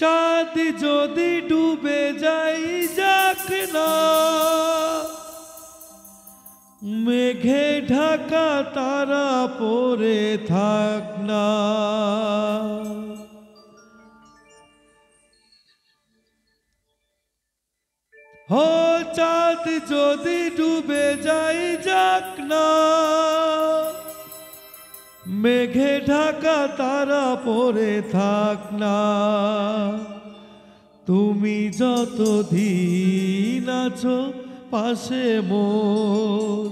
চাঁদ যদি ডুবে যাই যাক না, মেঘে ঢাকা তারা পড়ে থাক না। হো চাঁদ যদি ডুবে যাই যাক না, মেঘে ঢাকা তারা পড়ে থাক না। তুমি যতদিন আছো পাশে মোর,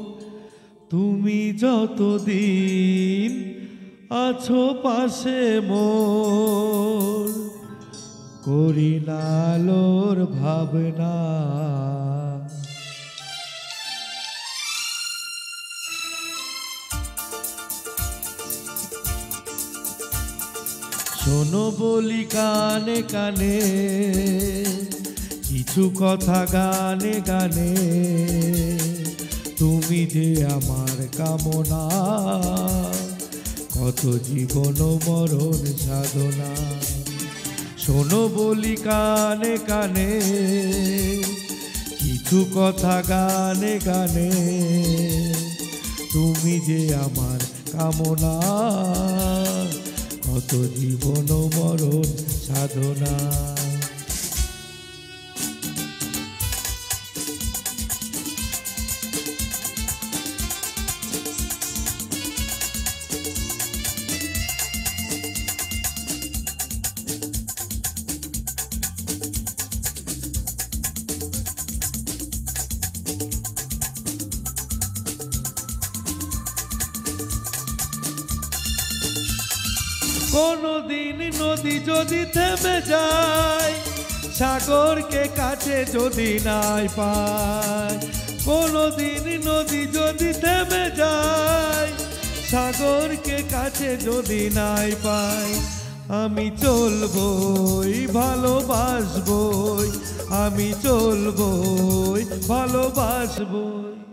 তুমি যতদিন আছো পাশে মোর, করি না আলোর ভাবনা। শোনো বলি কানে কানে, কিছু কথা গানে গানে, তুমি যে আমার কামনা, কত জীবন মরণ সাধনা। শোনো বলি কানে কানে, কিছু কথা গানে গানে, তুমি যে আমার কামনা, কত জীবন মরণ সাধনা। কোনদিন নদী যদি থেমে যায়, সাগরকে কাছে যদি নাই পায়, কোনদিন নদী যদি থেমে যায়, সাগরকে কাছে যদি নাই পায়, আমি চলবই ভালোবাসবই, আমি চলবই ভালোবাসবই।